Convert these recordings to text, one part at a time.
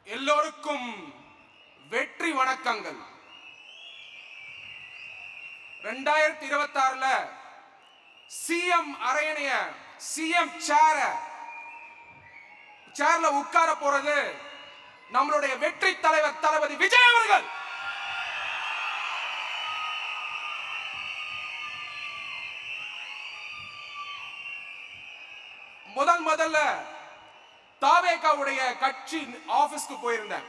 எல்லோருக்கும் வெற்றி வணக்கங்கள். 2026ல சிஎம் அரையணைய சிஎம் சேர்ல உட்கார போறது நம்மளுடைய வெற்றி தலைவர் தளபதி விஜய் அவர்கள். முதல்ல தாவேகாவுடைய கட்சி ஆபீஸ்க்கு போயிருந்தேன்.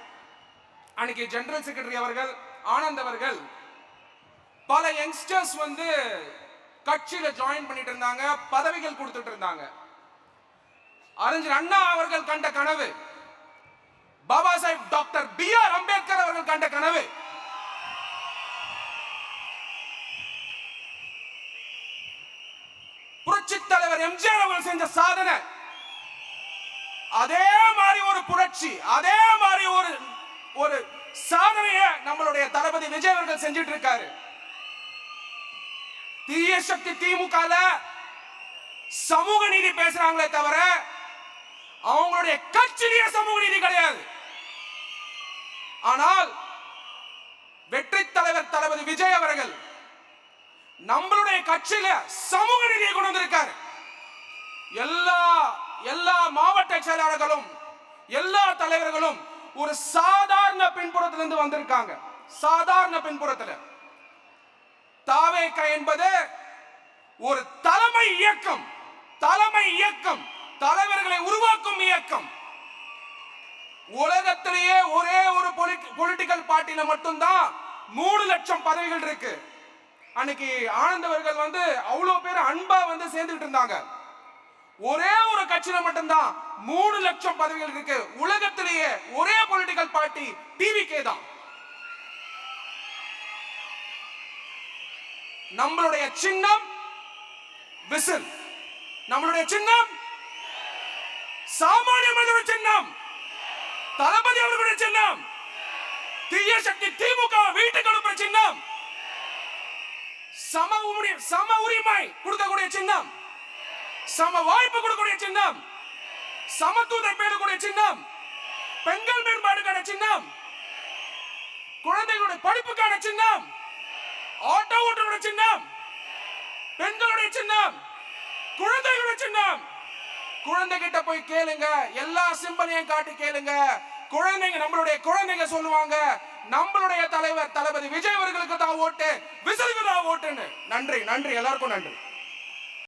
அன்னைக்கு ஜெனரல் செக்ரட்டரி அவர்கள் ஆனந்த் அவர்கள் பல யங்ஸ்டர்ஸ் கட்சியில ஜாயின் பண்ணிட்டு இருந்தாங்க, பதவிகள் கொடுத்துட்டு இருந்தாங்க. அறிஞர் அண்ணா அவர்கள் கண்ட கனவு, பாபா சாஹிப் டாக்டர் பி.ஆர். அம்பேத்கர் அவர்கள் கண்ட கனவு, புரட்சி தலைவர் எம்ஜிஆர் அவர்கள் செஞ்ச சாதனை, அதே மாதிரி ஒரு புரட்சி, அதே மாதிரி ஒரு சாதனையை நம்மளுடைய தளபதி விஜய் அவர்கள் செஞ்சிட்டு இருக்காரு. தீய சக்தி திமுக சமூக நீதி பேசுறாங்களே தவிர அவங்களுடைய கட்சியிலேயே சமூக நீதி கிடையாது. ஆனால் வெற்றி தலைவர் தளபதி விஜய் அவர்கள் நம்மளுடைய கட்சியில சமூக நீதியை கொண்டு வந்திருக்காரு. எல்லா மாவட்ட செயலாளர்களும் எல்லா தலைவர்களும் ஒரு சாதாரண பின்புறத்திலிருந்து வந்திருக்காங்க. சாதாரண பின்புறத்தில் தாவேகா என்பது ஒரு தலைமை இயக்கம், தலைவர்களை உருவாக்கும் இயக்கம். உலகத்திலேயே ஒரே ஒரு பொலிட்டிக்கல் பார்ட்டில மட்டும்தான் 3 லட்சம் பதவிகள் இருக்கு. அன்னைக்கு ஆனந்த் அவர்கள் அவ்வளவு பேர் அன்பா சேர்ந்துட்டு இருந்தாங்க. ஒரே ஒரு கட்சியில மட்டும்தான் 3 லட்சம் பதவிகள் இருக்கு. உலகத்திலேயே ஒரே பொலிட்டிக்கல் பார்ட்டி டிவிகே தான். நம்மளுடைய சின்னம் விசில், நம்மளுடைய சின்னம் சாமானிய மனிதனுடைய சின்னம், தளபதி அவர்களுடைய சின்னம், தீய சக்தி திமுக வீட்டுக்கு அனுப்புற சின்னம், சம உரிமை கொடுக்கக்கூடிய சின்னம், சம வாய்ப்பு கொடுக்கக்கூடிய சின்னம், சமத்துவத்தை பேணக்கூடிய சின்னம், பெண்கள் மேம்பாடுக்கான சின்னம், குழந்தைகளுடைய படிப்புக்கான சின்னம், ஆட்டோ ஓட்டுடைய சின்னம், பெண்களுடைய சின்னம், குழந்தைகளுடைய சின்னம். குழந்தைகிட்ட போய் கேளுங்க, எல்லா சிம்பலையும் காட்டி கேளுங்க. குழந்தைங்க, நம்மளுடைய குழந்தைங்க சொல்லுவாங்க, நம்மளுடைய தலைவர் தளபதி விஜய் அவர்களுக்கு தான் ஓட்டு, விசிலுக்கு தான் ஓட்டுன்னு. நன்றி, எல்லாருக்கும் நன்றி.